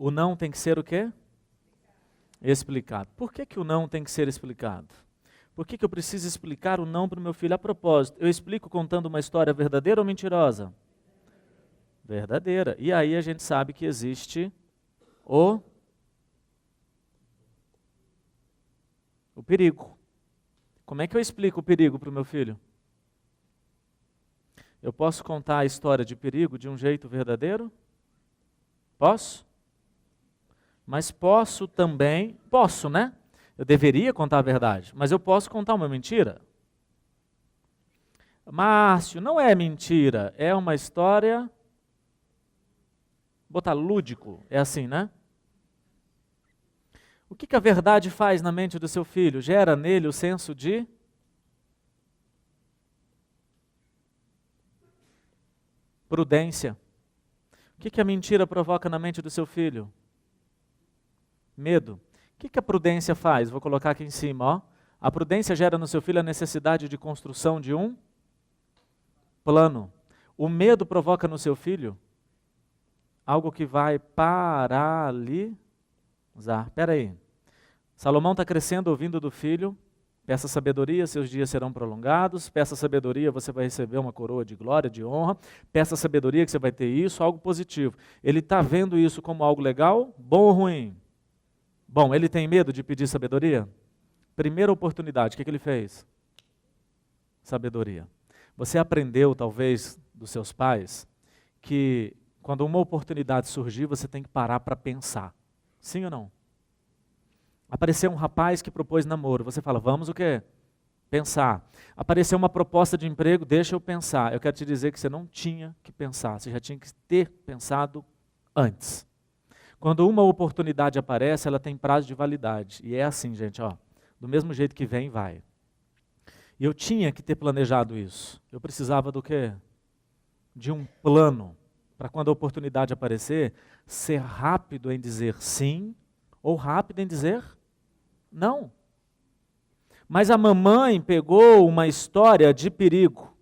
O não tem que ser o quê? Explicado. Por que que o não tem que ser explicado? Por que que eu preciso explicar o não para o meu filho? A propósito, eu explico contando uma história verdadeira ou mentirosa? Verdadeira. E aí a gente sabe que existe o perigo. Como é que eu explico o perigo para o meu filho? Eu posso contar a história de perigo de um jeito verdadeiro? Posso? Mas posso também, posso, né? Eu deveria contar a verdade, mas eu posso contar uma mentira? Márcio, não é mentira, é uma história, botar lúdico, é assim, né? O que a verdade faz na mente do seu filho? Gera nele o senso de prudência. O que a mentira provoca na mente do seu filho? Medo. O que a prudência faz? Vou colocar aqui em cima, ó. A prudência gera no seu filho a necessidade de construção de um plano. O medo provoca no seu filho algo que vai paralisar. Espera aí. Salomão está crescendo ouvindo do filho: peça sabedoria, seus dias serão prolongados. Peça sabedoria, você vai receber uma coroa de glória, de honra. Peça sabedoria que você vai ter isso, algo positivo. Ele está vendo isso como algo legal, bom ou ruim? Bom, ele tem medo de pedir sabedoria? Primeira oportunidade, o que ele fez? Sabedoria. Você aprendeu, talvez, dos seus pais, que quando uma oportunidade surgir, você tem que parar para pensar. Sim ou não? Apareceu um rapaz que propôs namoro, você fala, vamos o quê? Pensar. Apareceu uma proposta de emprego, deixa eu pensar. Eu quero te dizer que você não tinha que pensar, você já tinha que ter pensado antes. Quando uma oportunidade aparece, ela tem prazo de validade. E é assim, gente, ó, do mesmo jeito que vem, vai. E eu tinha que ter planejado isso. Eu precisava do quê? De um plano, para quando a oportunidade aparecer, ser rápido em dizer sim, ou rápido em dizer não. Mas a mamãe pegou uma história de perigo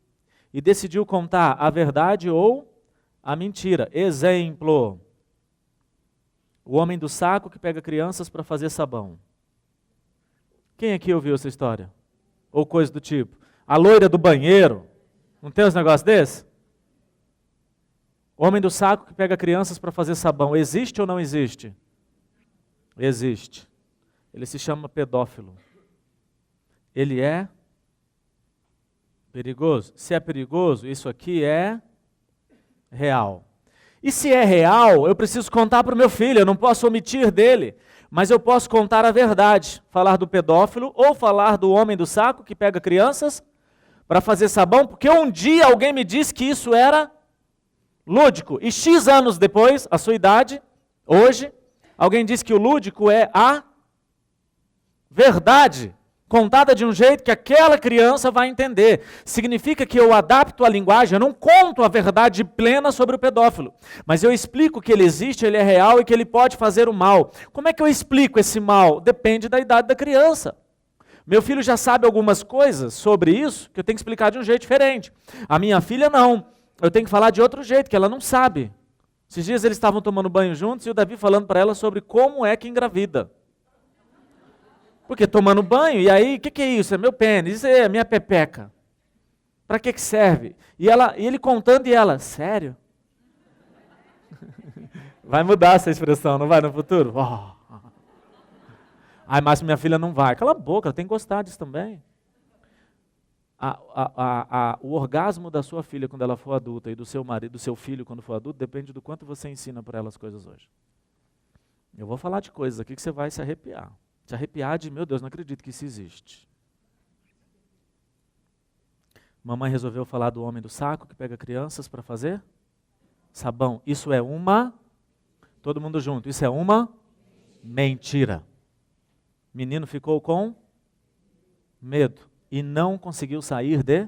e decidiu contar a verdade ou a mentira. Exemplo: o homem do saco que pega crianças para fazer sabão. Quem aqui ouviu essa história? Ou coisa do tipo. A loira do banheiro. Não tem uns negócios desses? O homem do saco que pega crianças para fazer sabão. Existe ou não existe? Existe. Ele se chama pedófilo. Ele é perigoso. Se é perigoso, isso aqui é real. E se é real, eu preciso contar para o meu filho, eu não posso omitir dele, mas eu posso contar a verdade. Falar do pedófilo ou falar do homem do saco que pega crianças para fazer sabão, porque um dia alguém me disse que isso era lúdico. E X anos depois, a sua idade, hoje, alguém disse que o lúdico é a verdade, contada de um jeito que aquela criança vai entender. Significa que eu adapto a linguagem, eu não conto a verdade plena sobre o pedófilo, mas eu explico que ele existe, ele é real e que ele pode fazer o mal. Como é que eu explico esse mal? Depende da idade da criança. Meu filho já sabe algumas coisas sobre isso que eu tenho que explicar de um jeito diferente. A minha filha não. Eu tenho que falar de outro jeito, que ela não sabe. Esses dias eles estavam tomando banho juntos e o Davi falando para ela sobre como é que engravida. Porque tomando banho, e aí, o que é isso? É meu pênis, isso é minha pepeca. Para que serve? E ele contando e ela, sério? Vai mudar essa expressão, não vai no futuro? Oh. Ai, mas minha filha não vai. Cala a boca, ela tem que gostar disso também. O orgasmo da sua filha quando ela for adulta e do seu marido, do seu filho quando for adulto, depende do quanto você ensina para ela as coisas hoje. Eu vou falar de coisas aqui que você vai se arrepiar. Se arrepiar de, meu Deus, não acredito que isso existe. Mamãe resolveu falar do homem do saco que pega crianças para fazer sabão. Isso é uma, todo mundo junto, isso é uma mentira. Menino ficou com medo e não conseguiu sair de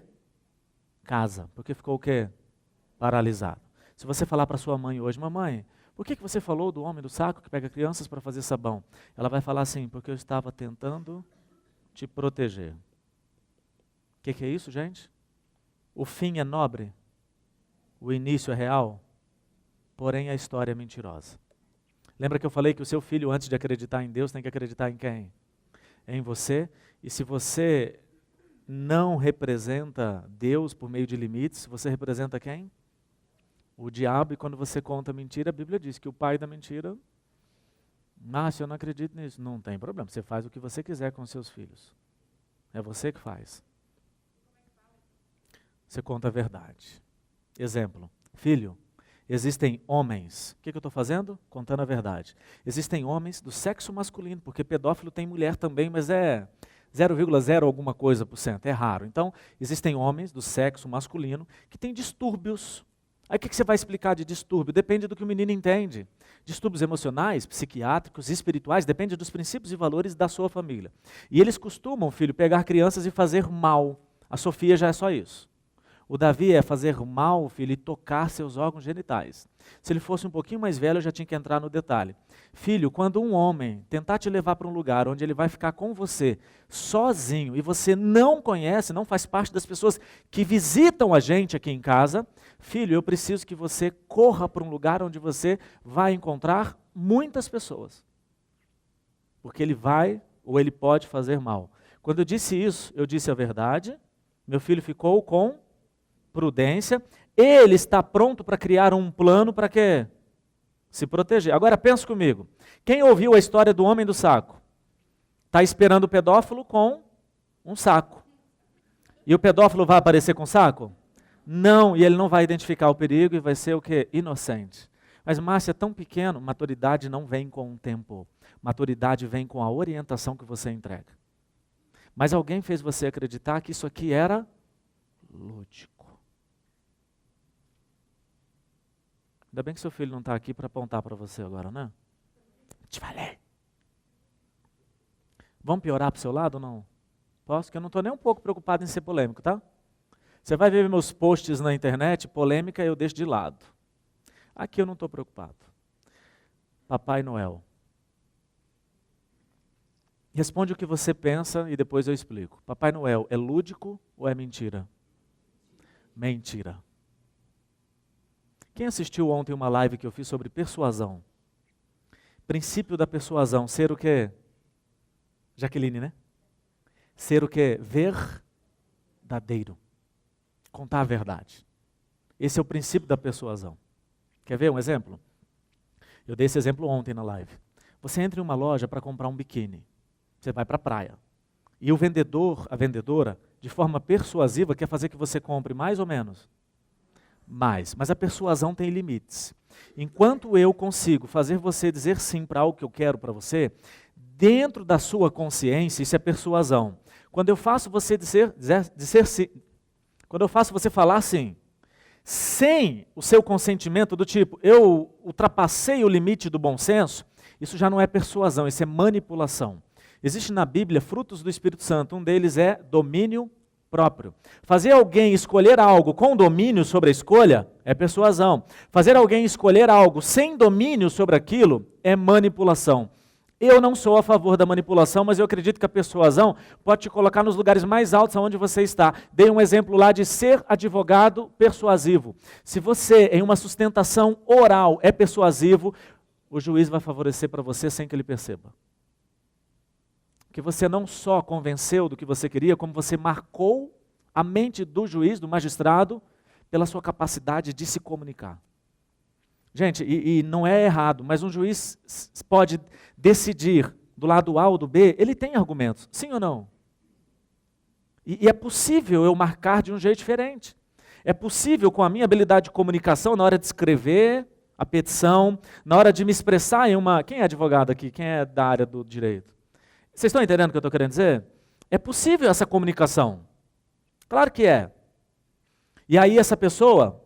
casa, porque ficou o quê? Paralisado. Se você falar para sua mãe hoje, mamãe, por que você falou do homem do saco que pega crianças para fazer sabão? Ela vai falar assim, porque eu estava tentando te proteger. O que é isso, gente? O fim é nobre, o início é real, porém a história é mentirosa. Lembra que eu falei que o seu filho, antes de acreditar em Deus, tem que acreditar em quem? Em você. E se você não representa Deus por meio de limites, você representa quem? O diabo. E quando você conta mentira, a Bíblia diz que o pai da mentira... Márcio, eu não acredito nisso. Não tem problema, você faz o que você quiser com seus filhos. É você que faz. Você conta a verdade. Exemplo, filho, existem homens, o que eu estou fazendo? Contando a verdade. Existem homens do sexo masculino, porque pedófilo tem mulher também, mas é 0,0 alguma coisa por cento, é raro. Então, existem homens do sexo masculino que têm distúrbios. Aí o que você vai explicar de distúrbio? Depende do que o menino entende. Distúrbios emocionais, psiquiátricos, espirituais, depende dos princípios e valores da sua família. E eles costumam, filho, pegar crianças e fazer mal. A Sofia já é só isso. O Davi é fazer mal, filho, e tocar seus órgãos genitais. Se ele fosse um pouquinho mais velho, eu já tinha que entrar no detalhe. Filho, quando um homem tentar te levar para um lugar onde ele vai ficar com você, sozinho, e você não conhece, não faz parte das pessoas que visitam a gente aqui em casa, filho, eu preciso que você corra para um lugar onde você vai encontrar muitas pessoas. Porque ele vai ou ele pode fazer mal. Quando eu disse isso, eu disse a verdade, meu filho ficou com prudência, ele está pronto para criar um plano para quê? Se proteger. Agora pensa comigo, quem ouviu a história do homem do saco? Está esperando o pedófilo com um saco. E o pedófilo vai aparecer com saco? Não, e ele não vai identificar o perigo e vai ser o quê? Inocente. Mas Márcia, é tão pequeno, maturidade não vem com o tempo. Maturidade vem com a orientação que você entrega. Mas alguém fez você acreditar que isso aqui era lúdico. Ainda bem que seu filho não está aqui para apontar para você agora, né? Te falei. Vamos piorar para o seu lado ou não? Posso? Porque eu não estou nem um pouco preocupado em ser polêmico, tá? Você vai ver meus posts na internet, polêmica eu deixo de lado. Aqui eu não estou preocupado. Papai Noel. Responde o que você pensa e depois eu explico. Papai Noel é lúdico ou é mentira? Mentira. Quem assistiu ontem uma live que eu fiz sobre persuasão? Princípio da persuasão, ser o quê? Jaqueline, né? Ser o quê? Verdadeiro. Contar a verdade. Esse é o princípio da persuasão. Quer ver um exemplo? Eu dei esse exemplo ontem na live. Você entra em uma loja para comprar um biquíni. Você vai para a praia. E o vendedor, a vendedora, de forma persuasiva, quer fazer que você compre mais ou menos? Mais. Mas a persuasão tem limites. Enquanto eu consigo fazer você dizer sim para algo que eu quero para você, dentro da sua consciência, isso é persuasão. Quando eu faço você dizer sim, quando eu faço você falar sim, sem o seu consentimento do tipo, eu ultrapassei o limite do bom senso, isso já não é persuasão, isso é manipulação. Existe na Bíblia frutos do Espírito Santo, um deles é domínio próprio. Fazer alguém escolher algo com domínio sobre a escolha é persuasão. Fazer alguém escolher algo sem domínio sobre aquilo é manipulação. Eu não sou a favor da manipulação, mas eu acredito que a persuasão pode te colocar nos lugares mais altos onde você está. Dei um exemplo lá de ser advogado persuasivo. Se você, em uma sustentação oral, é persuasivo, o juiz vai favorecer para você sem que ele perceba. Que você não só convenceu do que você queria, como você marcou a mente do juiz, do magistrado, pela sua capacidade de se comunicar. Gente, e não é errado, mas um juiz pode decidir do lado A ou do B, ele tem argumentos, sim ou não? E é possível eu marcar de um jeito diferente. É possível, com a minha habilidade de comunicação, na hora de escrever a petição, na hora de me expressar em uma... Quem é advogado aqui? Quem é da área do direito? Vocês estão entendendo o que eu estou querendo dizer? É possível essa comunicação. Claro que é. E aí essa pessoa,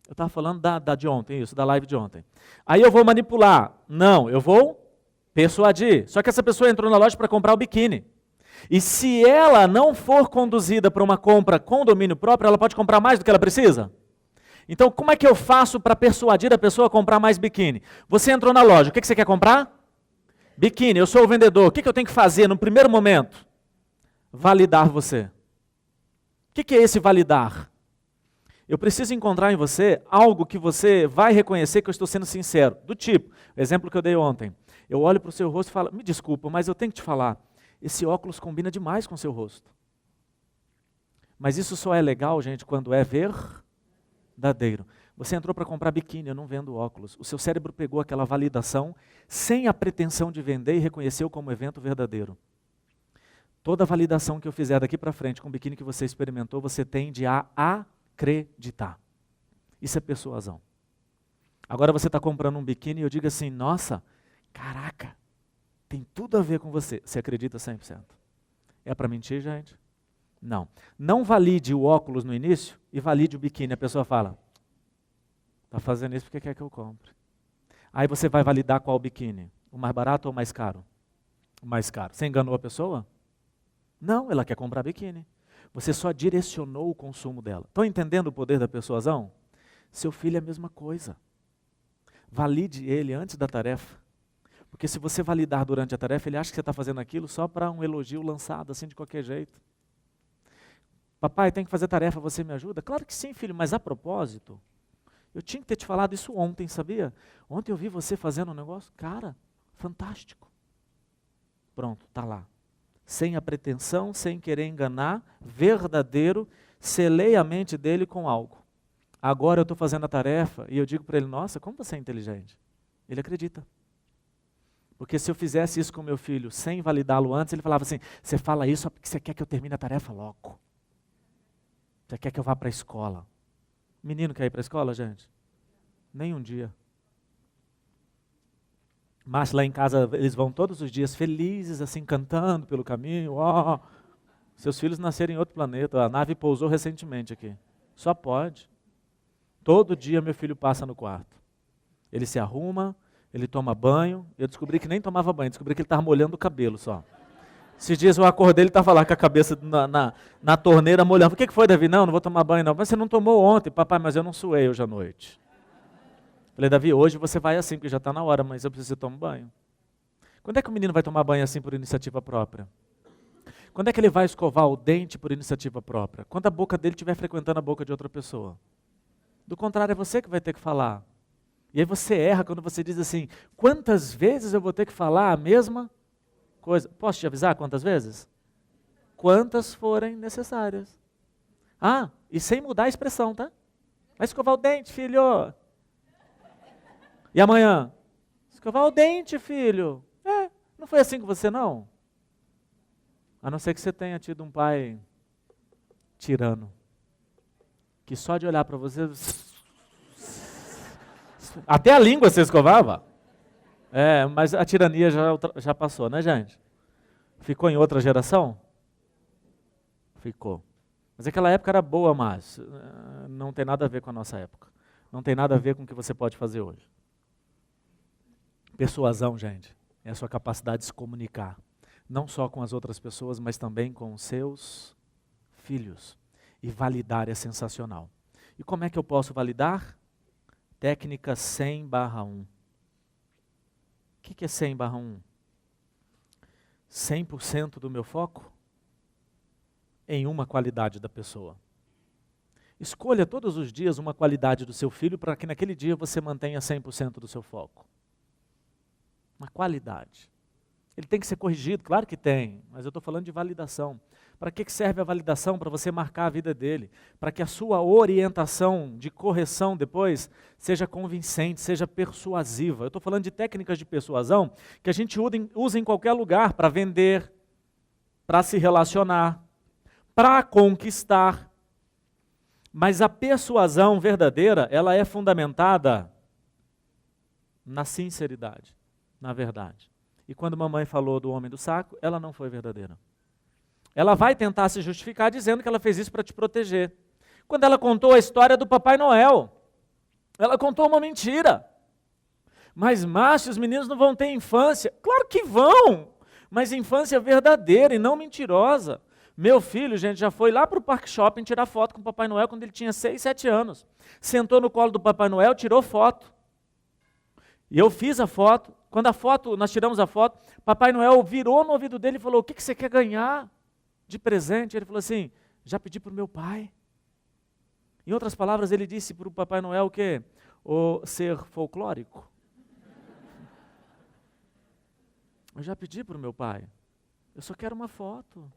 eu estava falando da de ontem, isso, da live de ontem. Aí eu vou manipular. Não, eu vou persuadir. Só que essa pessoa entrou na loja para comprar o biquíni. E se ela não for conduzida para uma compra com domínio próprio, ela pode comprar mais do que ela precisa? Então, como é que eu faço para persuadir a pessoa a comprar mais biquíni? Você entrou na loja, o que você quer comprar? Biquíni, eu sou o vendedor, o que eu tenho que fazer no primeiro momento? Validar você. O que é esse validar? Eu preciso encontrar em você algo que você vai reconhecer que eu estou sendo sincero. Do tipo, o exemplo que eu dei ontem. Eu olho para o seu rosto e falo, me desculpa, mas eu tenho que te falar, esse óculos combina demais com o seu rosto. Mas isso só é legal, gente, quando é verdadeiro. Você entrou para comprar biquíni, eu não vendo óculos. O seu cérebro pegou aquela validação sem a pretensão de vender e reconheceu como evento verdadeiro. Toda validação que eu fizer daqui para frente com o biquíni que você experimentou, você tende a acreditar. Isso é persuasão. Agora você está comprando um biquíni e eu digo assim, nossa, caraca, tem tudo a ver com você. Você acredita 100%. É para mentir, gente? Não. Não valide o óculos no início e valide o biquíni. A pessoa fala, está fazendo isso porque quer que eu compre. Aí você vai validar qual biquíni? O mais barato ou o mais caro? O mais caro. Você enganou a pessoa? Não, ela quer comprar biquíni. Você só direcionou o consumo dela. Estão entendendo o poder da persuasão? Seu filho é a mesma coisa. Valide ele antes da tarefa. Porque se você validar durante a tarefa, ele acha que você está fazendo aquilo só para um elogio lançado, assim de qualquer jeito. Papai, tem que fazer tarefa, você me ajuda? Claro que sim, filho, mas a propósito, eu tinha que ter te falado isso ontem, sabia? Ontem eu vi você fazendo um negócio, cara, fantástico. Pronto, está lá. Sem a pretensão, sem querer enganar, verdadeiro, selei a mente dele com algo. Agora eu estou fazendo a tarefa e eu digo para ele, nossa, como você é inteligente. Ele acredita. Porque se eu fizesse isso com meu filho sem validá-lo antes, ele falava assim, você fala isso só porque você quer que eu termine a tarefa logo. Você quer que eu vá para a escola. Menino quer ir para a escola, gente? Nem um dia. Mas lá em casa eles vão todos os dias felizes, assim, cantando pelo caminho. Oh, seus filhos nasceram em outro planeta, a nave pousou recentemente aqui. Só pode. Todo dia meu filho passa no quarto. Ele se arruma, ele toma banho. Eu descobri que nem tomava banho, descobri que ele estava molhando o cabelo só. Esses dias eu acordei, ele estava lá com a cabeça na torneira molhando. O que foi, Davi? Não vou tomar banho não. Mas você não tomou ontem, papai, mas eu não suei hoje à noite. Falei, Davi, hoje você vai assim, porque já está na hora, mas eu preciso tomar banho. Quando é que o menino vai tomar banho assim por iniciativa própria? Quando é que ele vai escovar o dente por iniciativa própria? Quando a boca dele estiver frequentando a boca de outra pessoa. Do contrário, é você que vai ter que falar. E aí você erra quando você diz assim, quantas vezes eu vou ter que falar a mesma coisa? Posso te avisar quantas vezes? Quantas forem necessárias. Ah, e sem mudar a expressão, tá? Vai escovar o dente, filho. E amanhã? Escovar o dente, filho. Não foi assim com você, não? A não ser que você tenha tido um pai tirano. Que só de olhar para você... Até a língua você escovava. Mas a tirania já passou, né, gente? Ficou em outra geração? Ficou. Mas aquela época era boa, mas não tem nada a ver com a nossa época. Não tem nada a ver com o que você pode fazer hoje. Persuasão, gente, é a sua capacidade de se comunicar. Não só com as outras pessoas, mas também com os seus filhos. E validar é sensacional. E como é que eu posso validar? Técnica 100/1. O que é 100/1? 100% do meu foco em uma qualidade da pessoa. Escolha todos os dias uma qualidade do seu filho para que naquele dia você mantenha 100% do seu foco. Uma qualidade. Ele tem que ser corrigido, claro que tem, mas eu estou falando de validação. Para que serve a validação? Para você marcar a vida dele, para que a sua orientação de correção depois seja convincente, seja persuasiva. Eu estou falando de técnicas de persuasão que a gente usa em qualquer lugar para vender, para se relacionar, para conquistar. Mas a persuasão verdadeira, ela é fundamentada na sinceridade, na verdade. E quando mamãe falou do homem do saco, ela não foi verdadeira. Ela vai tentar se justificar dizendo que ela fez isso para te proteger. Quando ela contou a história do Papai Noel, ela contou uma mentira. Mas, Márcio, os meninos não vão ter infância. Claro que vão, mas infância verdadeira e não mentirosa. Meu filho, gente, já foi lá para o Parque Shopping tirar foto com o Papai Noel quando ele tinha 6, 7 anos. Sentou no colo do Papai Noel, tirou foto. E eu fiz a foto. Quando nós tiramos a foto, Papai Noel virou no ouvido dele e falou, o que você quer ganhar de presente? Ele falou assim, já pedi para o meu pai. Em outras palavras, ele disse para o Papai Noel o quê? O ser folclórico. Eu já pedi para o meu pai, eu só quero uma foto.